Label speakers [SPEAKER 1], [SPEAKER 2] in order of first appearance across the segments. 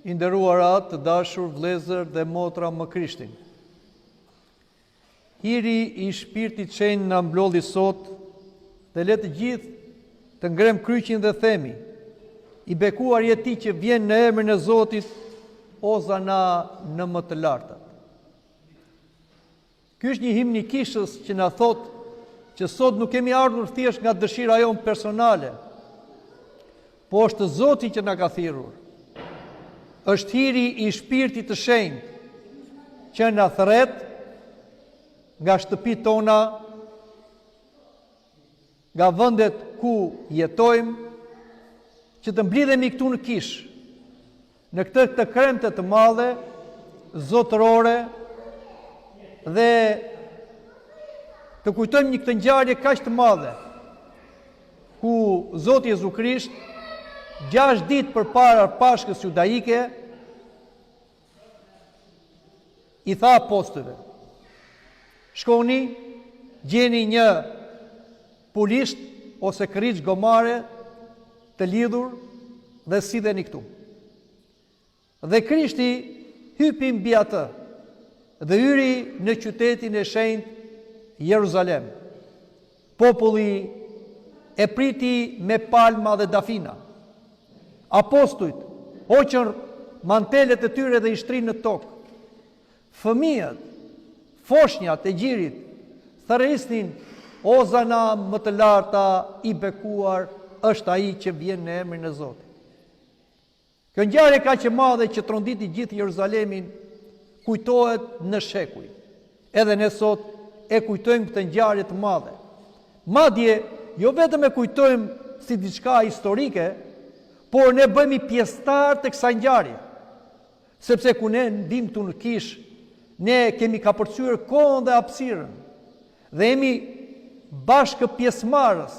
[SPEAKER 1] I nderuara të dashur vëllezër dhe motra më Krishtin. Hiri I Shpirtit Shenjtë na mblodhi sot dhe le të gjithë të ngrem kryqin dhe themi: I bekuar je ti që vjen në emrin e Zotit, Ozana në më të lartat. Ky është një himn I kishës që na thot që sot nuk kemi ardhur thjesht nga dëshira jonë personale, po është Zoti që na ka thirrur. Është hiri I Shpirtit të Shenjtë që na thret nga shtëpitë tona, nga vendet ku jetojmë, që të mblidhemi këtu në Kish, në këtë të kremte të madhe, zotërore, dhe të kujtojmë një këtë ngjarje kaq të madhe, ku Zoti Jezu Krisht 6 ditë përpara Pashkës judaike I tha apostujve: shkoni, gjeni një pulisht ose këriç gomare të lidhur dhe sidheni këtu. Dhe Krishti hypi mbi atë dhe hyri në qytetin e shenjtë Jeruzalem. Populli e priti me palma dhe dafina. Apostujt hoqën mantelet e tyre dhe I shtrinë në tokë. Fëmijët, foshnjat e gjirit thërrisnin: Ozana më të larta, I bekuar është ai që vjen në emrin e Zotit. Kjo ngjarje kaq e madhe që tronditi gjithë Jeruzalemin kujtohet në shekuj. Edhe ne sot e kujtojmë këtë ngjarje të madhe. Madje jo vetëm e kujtojmë si diçka historike, por ne bëhemi pjesëtar të kësaj ngjarje. Sepse ku ne ndim këtu në Kish, ne kemi kapërcyer kohën dhe hapësirën dhe jemi bashkë pjesëmarrës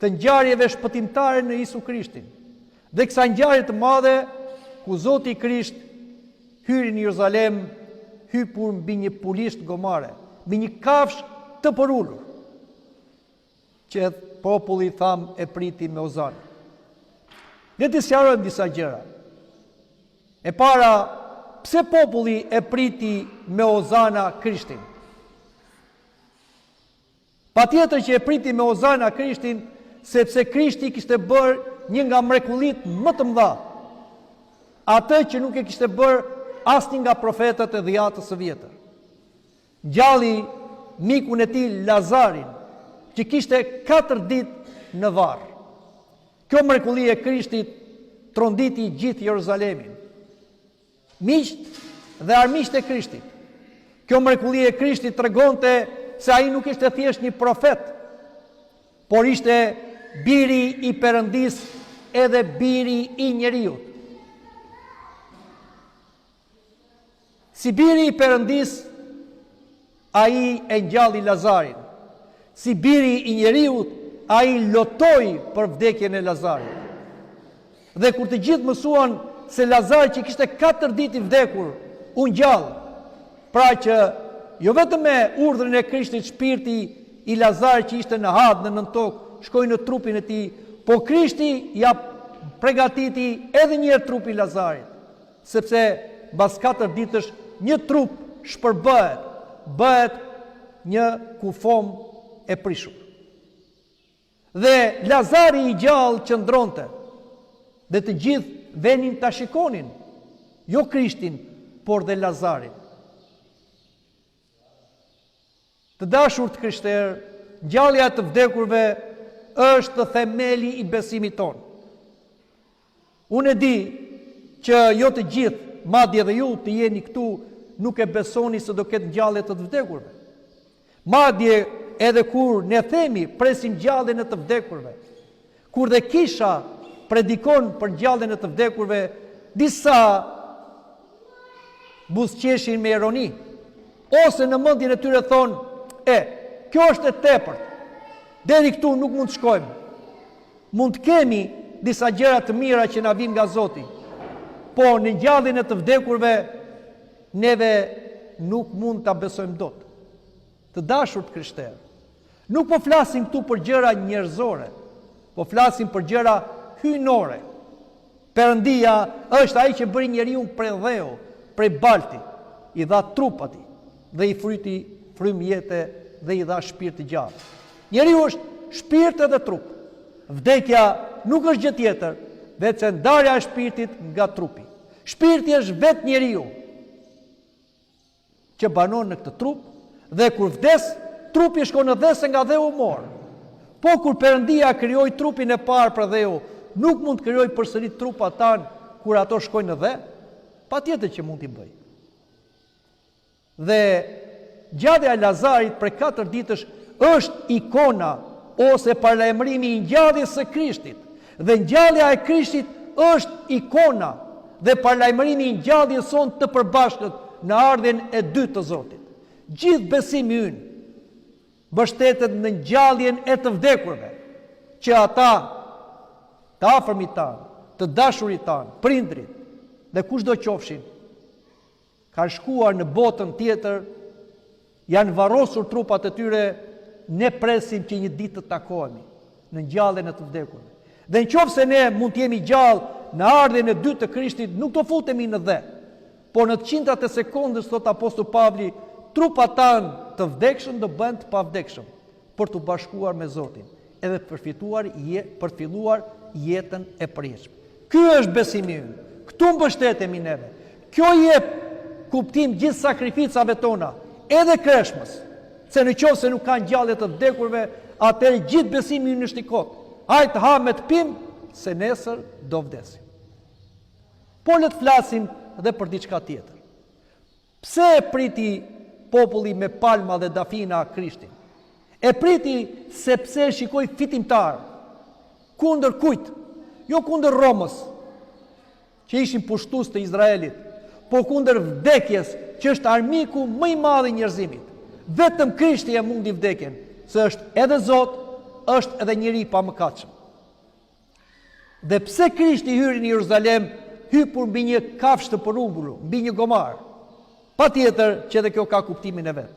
[SPEAKER 1] të ngjarjeve shpëtimtare në Jezu Krishtin. Dhe kësaj ngjarje të madhe ku Zoti Krisht hyri në Jeruzalem, hypur mbi një pulisht gomare, mbi një kafsh të përulur, që populli e priti me ozan. Le të sqarojmë disa gjëra. E para, pse populli e priti me ozana Krishtin? Patjetër që e priti me ozana Krishtin, sepse Krishti kishte bërë një nga mrekullitë më të mëdha, atë që nuk e kishte bërë asnjë nga profetët e dhjatës së vjetër. Ngjalli mikun e tij Lazarin, që kishte 4 ditë në varr. Kjo mrekulli e Krishtit tronditi gjithë Jeruzalemin. Miqt dhe armiqt e Krishtit. Kjo mrekulli e Krishtit tregonte se ai nuk ishte thjesht një profet, por ishte biri I Perëndis edhe biri I njeriut. Si biri I Perëndis, ai e ngjalli Lazarin. Si biri I njeriut, ai lotoi për vdekjen e Lazarit. Dhe kur të gjithë mësuan se Lazari që kishte 4 ditë I vdekur, u ngjall, pra që jo vetëm me urdhrin e Krishtit shpirti I Lazarit që ishte në hadh në nën tokë shkoi në trupin e tij, po Krishti ja përgatiti edhe një herë trupi I Lazarit, sepse mbas 4 ditësh një trup shpërbəhet, bëhet një kufom e prishur. Dhe Lazari I gjallë qëndronte, dhe të gjithë venin ta shikonin, jo Krishtin, por dhe Lazarin. Të dashur të krishterë, ngjallja e të vdekurve është themeli I besimit tonë. Unë e di që jo të gjithë, madje edhe ju të jeni këtu, nuk e besoni se do ketë ngjallje të vdekurve. Madje edhe kur ne themi presim ngjalljen e të vdekurve, kur dhe kisha predikon për ngjalljen e të vdekurve, disa buzëqeshin me ironi, ose në mendjen e tyre thonë: kjo është e tepërt, deri këtu nuk mund të shkojmë. Mund të kemi disa gjëra të mira që na vijnë nga Zoti, po në ngjalljen e të vdekurve neve nuk mund ta besojmë dot. Të dashur të krishterë, nuk po flasim këtu për gjëra njerëzore, po flasim për gjëra hyjnore. Perëndia është ai që bëri njeriu prej dheu, prej balti, i dha trup atij dhe i fryti frym jete dhe i dha shpirt të gjallë. Njeriu është shpirt edhe trup. Vdekja nuk është gjë tjetër veçse ndarja e shpirtit nga trupi. Shpirti është vetë njeriu që banon në këtë trup dhe kur vdes, trupi shkon në dhesë nga dheu mor. Po kur Perëndia krijoi trupin e parë për dheu, nuk mund të krijoj përsëri trupat tanë kur ato shkojnë në dhe, patjetër që mund t'i bëj. Dhe gjallja e Lazarit për 4 ditësh është ikona ose paralajmërimi i ngjalljes së Krishtit. Dhe ngjallja e Krishtit është ikona dhe paralajmërimi i ngjalljes sonë të përbashkët në ardhjen e dytë të Zotit. Gjithë besimi ynë mbështetet në ngjalljen e të vdekurve, që ata, të afërmit tanë, të dashurit tanë, prindrit dhe kushdo qofshin, kanë shkuar në botën tjetër, janë varrosur trupat e tyre, ne presim që një ditë të takohemi në ngjalljen e të vdekurve. Dhe nëse ne mund të jemi gjallë në ardhjen e dytë të Krishtit, nuk do futemi në dhe, por në të qindrat e sekondës, thot Apostulli Pavli, trupat tanë të vdekshëm do bëhen të pavdekshëm për të bashkuar me Zotin, edhe për të filluar jetën e përjetshme. Ky është besimi ynë. Këtu mbështetemi neve. Kjo jep kuptim gjithë sakrificave tona, edhe kreshmës, se në qoftë se nuk kanë ngjallje të vdekurve, atëherë gjithë besimi ynë është i kot. Hajt ha me të pim, se nesër do vdesim. Po le të flasim edhe për diçka tjetër. Pse e priti populli me palma dhe dafina Krishtin? E priti sepse shikoi fitimtar. Kundër kujt? Jo kundër Romës, që ishin pushtues të Izraelit, po kundër vdekjes, që është armiku më i madh i njerëzimit. Vetëm Krishti e mundi vdekjen, se është edhe Zot, është edhe njeri pa mëkatshëm. Dhe pse Krishti hyri në Jeruzalem, hypur mbi një kafshë të përumbur, mbi një gomar. Patjetër që edhe kjo ka kuptimin e vet.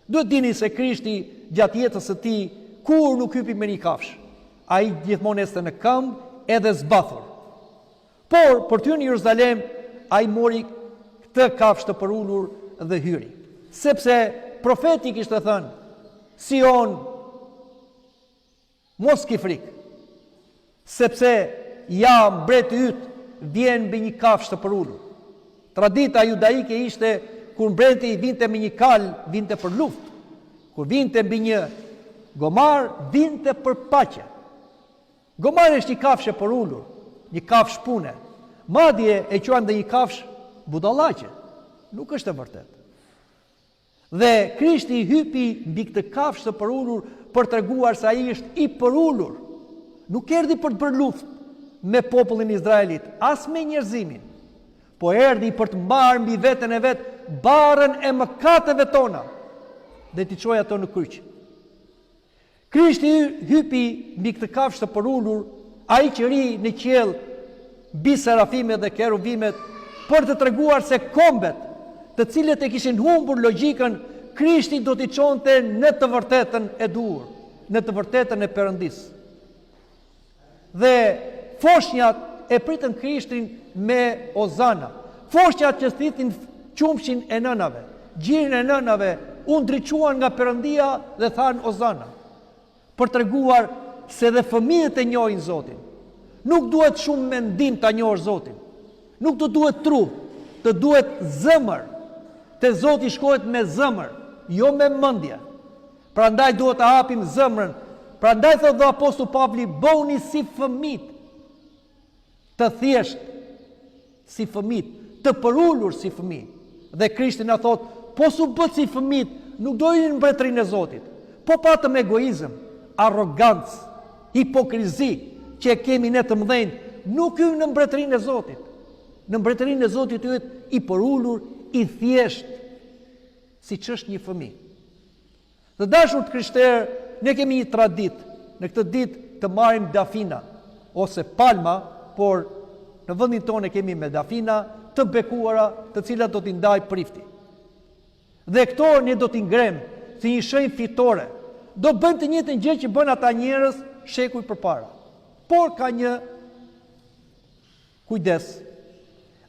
[SPEAKER 1] Duhet dini se Krishti gjatë jetës së tij kur nuk hypi me një kafshë. Ai gjithmonë ecte në këmbë edhe zbathur. Por për të hyrë në Jeruzalem, ai mori këtë kafshë të përulur dhe hyri. Sepse profeti kishte thënë, Sion, mos ki frikë, sepse ja mbreti yt vjen mbi një kafshë të përulur. Tradita judaike ishte kur mbreti vinte me një kal, vinte për luftë. Kur vinte mbi një gomar, vinte për paqe. Gomari është një kafshë e përulur, një kafshë pune. Madje e quajnë dhe një kafshë budallaqe. Nuk është e vërtetë. Dhe Krishti hypi mbi këtë kafshë të përulur për treguar se ai është i përulur. Nuk erdhi për të bërë luftë me popullin e Izraelit, as me njerëzimin, po erdhi për të marrë mbi veten e vet barrën e mëkateve tona dhe t'i çojë ato në kryq. Krishti hypi mbi këtë kafshë të përulur, ai që ri në qiell mbi serafimet dhe kerubimet, për të treguar se kombet, të cilët e kishin humbur logjikën, Krishti do t'i çonte në të vërtetën e duhur, në të vërtetën e Perëndisë. Dhe foshnjat e pritën Krishtin me ozana. Foshnjat që thithin qumshin e nënave, gjirin e nënave, u ndriçuan nga Perëndia dhe than ozana. Për treguar se dhe fëmijët e njohin Zotin. Nuk duhet shumë mendim ta njohësh Zotin. Nuk të duhet trup, të duhet zemër. Te Zoti shkohet me zemër, jo me mendje. Prandaj duhet të hapim zemrën. Prandaj thotë dhe Apostulli Pavli, bëuni si fëmijë, të thjesht si fëmijë, të përulur si fëmijë. Dhe Krishti na thotë, po su bët si fëmijë, nuk do hyjnë në mbretërinë e Zotit. Po patëm egoizëm, arrogancë, hipokrizi që e kemi ne të mëdhenj, nuk hyjnë në mbretërinë e Zotit. Në mbretërinë e Zotit hyet i përulur, i thjesht, siç është një fëmijë. Dhe dashur të krishterë, ne kemi një traditë, në këtë ditë të marrim dafina ose palma, por në vendin tonë kemi me dafina të bekuara, të cilat do t'i ndaj prifti. Dhe këto ne do t'i ngrem si një shenjë fitore. Do bëjmë të njëjtën gjë që bën ata njerëz shekuj përpara. Por ka një kujdes.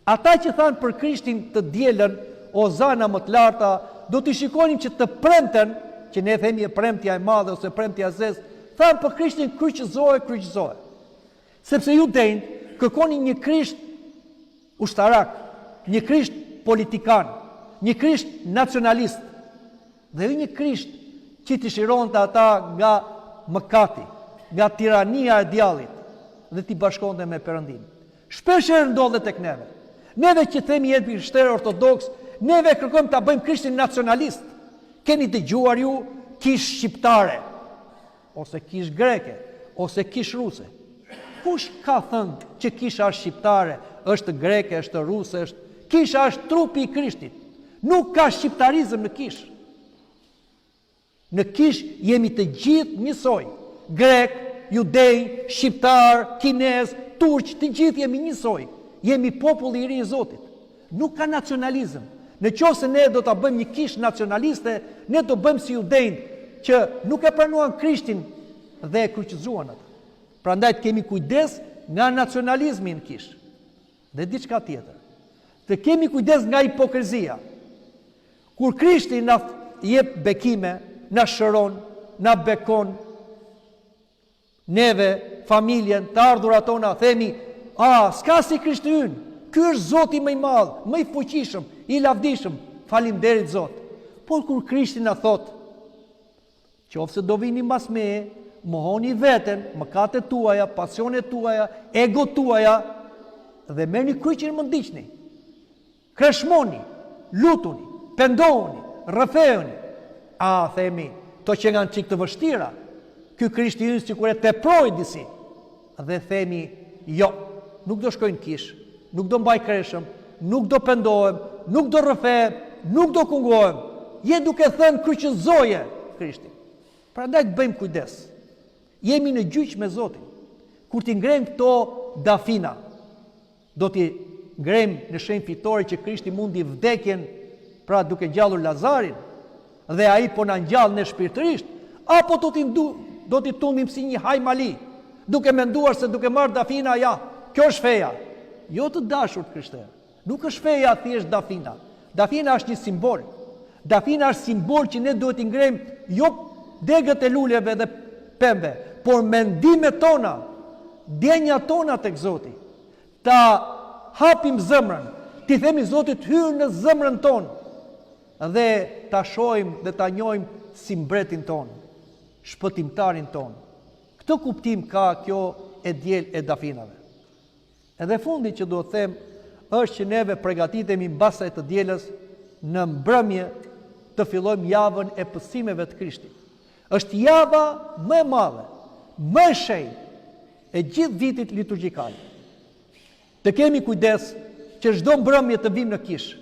[SPEAKER 1] Ata që thanë për Krishtin të dielën, o zana më të larta, do t'i shikonim që të premten, që ne themi e premtja e madhe ose premtja e zezë, thanë për Krishtin kryqëzohe. Sepse ju denjë kërkoni një Krisht ushtarak, një Krisht politikan, një Krisht nacionalist, dhe ju një Krisht që t'i shironte ata nga mëkati, nga tirania e djallit, dhe t'i bashkonte me Perëndimin. Shpeshherë ndodhet tek neve. Neve që themi jetë krishterë ortodoks, neve kërkojmë ta bëjmë Krishtin nacionalist. Keni dëgjuar ju kish shqiptare, ose kish greke, ose kish ruse. Kush ka thënë që kisha është shqiptare, është greke, është ruse, kisha është trupi i Krishtit. Nuk ka shqiptarizëm në kish. Në kish jemi të gjithë njësoj. Grek, judej, shqiptar, kinez, turq, të gjithë jemi njësoj. Jemi populli i ri i Zotit. Nuk ka nacionalizëm. Në qoftë se ne do ta bëjmë një kish nacionaliste, ne do bëjmë si judejnë që nuk e pranuan Krishtin dhe e kryqëzuan atë. Prandaj të kemi kujdes nga nacionalizmi në kish. Dhe diçka tjetër. Të kemi kujdes nga hipokrizia. Kur Krishti na jep bekime, na shëron, na bekon, neve, familjen, të ardhurat tona, themi, s'ka si Krishti ynë, ky është Zoti më i madh, më i fuqishëm, i lavdishëm, faleminderit Zot. Por kur Krishti na thot, qofse do vini mbas meje, mohoni veten, mëkatet tuaja, pasionet tuaja, ego tuaja, dhe merrni kryqin më ndiqni. Kreshmoni, lutuni, pendohuni, rrëfeuni. Themi, to që nga në qikë të vështira, ky Krishti ynë sikur e teproi disi. Dhe themi, jo, nuk do shkojnë kish, nuk do mbaj kreshëm, nuk do pendohem, nuk do rrëfehem, nuk do kungohem. Je duke thënë kryqëzoje Krishtin. Prandaj të bëjmë kujdes. Jemi në gjyq me Zotin. Kur t'i ngrejmë këto dafina, do t'i ngrejmë në shenjë fitore që Krishti mundi vdekjen, pra duke ngjallur Lazarin, dhe ai po na ngjall në shpirtërisht, apo do t'i tundim si një haj mali, duke menduar se duke marrë dafina, kjo është feja. Jo të dashur të krishterë. Nuk është feja thjesht dafina. Dafina është një simbol. Dafina është simbol që ne duhet t'i ngrejmë jo degët e luleve dhe pembe, por mendimet tona, djenja tona tek Zoti. Ta hapim zemrën, t'i themi Zotit hyrë në zemrën tonë, dhe ta shohim dhe ta njohim si mbretin tonë, shpëtimtarin tonë. Këtë kuptim ka kjo e diel e dafinave. Edhe fundi që do të them është që neve përgatitemi mbas asaj të dielës në mbrëmje të fillojmë javën e pësimeve të Krishtit. Është java më e madhe, më e shenjtë e gjithë vitit liturgjikal. Të kemi kujdes që çdo mbrëmje të vim në kish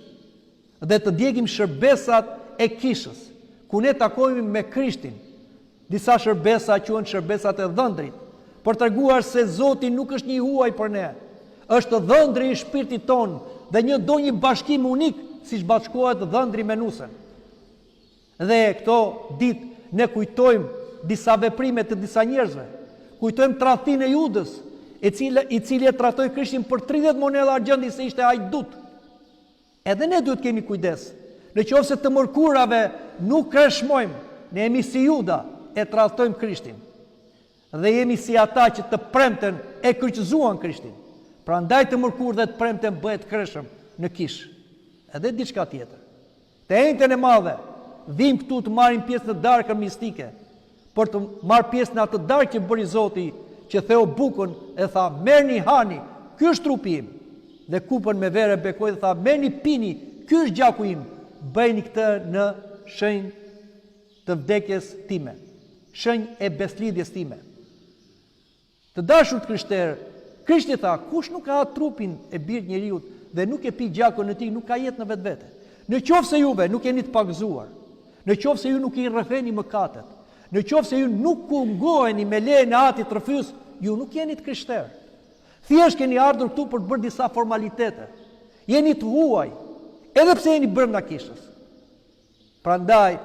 [SPEAKER 1] dhe të djegim shërbesat e kishës, ku ne takohemi me Krishtin. Disa shërbesa quhen shërbesat e dhëndrit, për treguar se Zoti nuk është një huaj për ne. Është dhëndri i shpirtit ton dhe do një bashkim unik, siç bashkohet dhëndri me nusën. Dhe këto ditë ne kujtojmë disa veprime të disa njerëzve. Kujtojmë tradhtinë e Judës, i cili e tradhtoi Krishtin për 30 monedha argjendi se ishte hajdut. Edhe ne duhet kemi kujdes. Në qoftë se të mërkurave nuk kreshmojmë, ne jemi si Juda, e tradhtojmë Krishtin. Dhe jemi si ata që të premten e kryqëzuan Krishtin. Prandaj të mërkur dhe të premten bëhet kreshëm në kish. Edhe diçka tjetër. Të enjtën e madhe, vim këtu të marrim pjesë në darkën mistike, për të marrë pjesë në atë darkë që bëri Zoti, që theu bukën e tha, merrni hani, ky është trupi im. Dhe kupën me verë bekoi dhe tha, merrni pini, ky është gjaku im. Bëjni këtë në shenjë të vdekjes time, shenjë e beslidhjes time. Të dashur të krishterë, Krishti tha, kush nuk ka trupin e birit njeriut dhe nuk e pi gjakun e tij, nuk ka jetë në vetvete. Në qoftë se juve nuk jeni të pagëzuar, në qoftë se ju nuk i rrëfeni mëkatet, në qoftë se ju nuk kungoheni me lejen e Atit rrëfyes, ju nuk jeni të krishterë. Thjesht keni ardhur këtu për të bërë disa formalitete. Jeni të huaj, edhe pse jeni brenda kishës. Prandaj,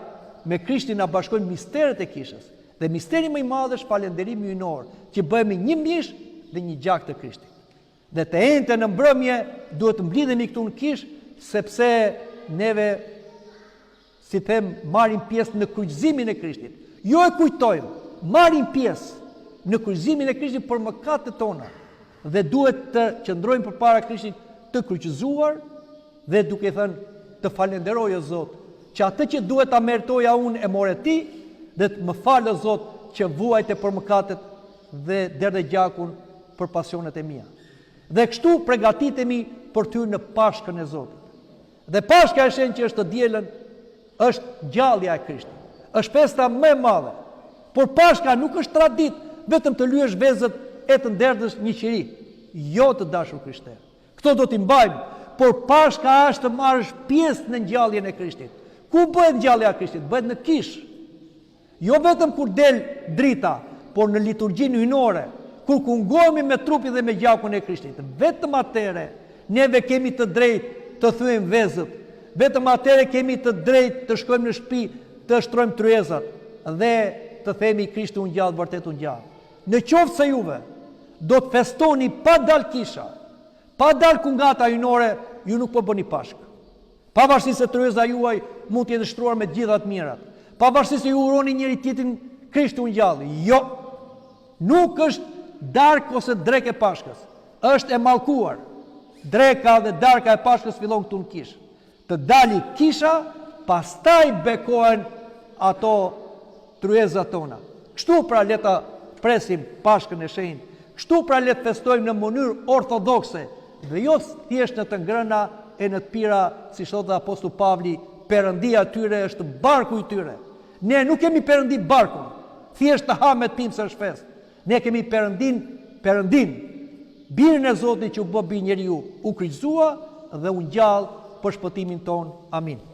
[SPEAKER 1] me Krishtin na bashkojnë misteret e kishës, dhe misteri më i madh është falënderimi hyjnor, që bëhemi një mish dhe një gjak të Krishtit. Dhe të ente në mbrëmje duhet të mblidhemi këtu në Kish, sepse neve, si them, marrim pjesë në kryqëzimin e Krishtit. Jo e kujtojmë, marrim pjesë në kryqëzimin e Krishtit për mëkatet tona. Dhe duhet të qëndrojmë përpara Krishtit të kryqëzuar dhe duke thënë të falenderoj o Zot, që atë që duhet ta meritoja unë e more ti, dhe të më falë o Zot që vuajte për mëkatet dhe derdhe gjakun për pasionet e mia. Dhe kështu përgatitemi për ty në Pashkën e Zotit. Dhe Pashka e Shenjtë që është të dielën është gjallja e Krishtit. Është festa më e madhe. Por Pashka nuk është traditë vetëm të lyesh vezët e të nderdhësh një qiri. Jo, të dashur krishterë. Këto do t'i mbajmë, por Pashka është të marrësh pjesë në ngjalljen e Krishtit. Ku bëhet ngjallja e Krishtit? Bëhet në Kish. Jo vetëm kur del drita, por në liturgjinë hyjnore, kur kungohemi me trupin dhe me gjakun e Krishtit. Vetëm atëre neve kemi të drejtë të thyejmë vezët. Vetëm atëre kemi të drejtë të shkojmë në shtëpi, të shtrojmë tryezat dhe të themi Krishti u ngjall, vërtet u ngjall. Në qoftë se juve do të festoni pa dal Kisha, pa dal kungata hyjnore, ju nuk po bëni Pashkë. Pavarësisht se tryeza juaj mund të jetë shtruar me gjitha të mirat. Pavarësisht se ju uroni njëri tjetrin Krishti u ngjall. Jo. Nuk është darkë ose drekë e Pashkës. Është e mallkuar. Dreka dhe darka e Pashkës fillon këtu në Kish. Të dali Kisha, pastaj bekohen ato tryezat tona. Kështu pra le ta presim Pashkën e Shenjtë. Kështu pra le të festojmë në mënyrë ortodokse dhe jo thjesht në të ngrëna e në të pira, si thotë apostulli Pavli, perëndia tyre është barku i tyre. Ne nuk kemi perëndi barkun, thjesht të ha me të pimë së shpestë. Ne kemi perëndin, birin e Zotit që u bë bi njeriu, u kryqëzua dhe u ngjall për shpëtimin ton. Amin.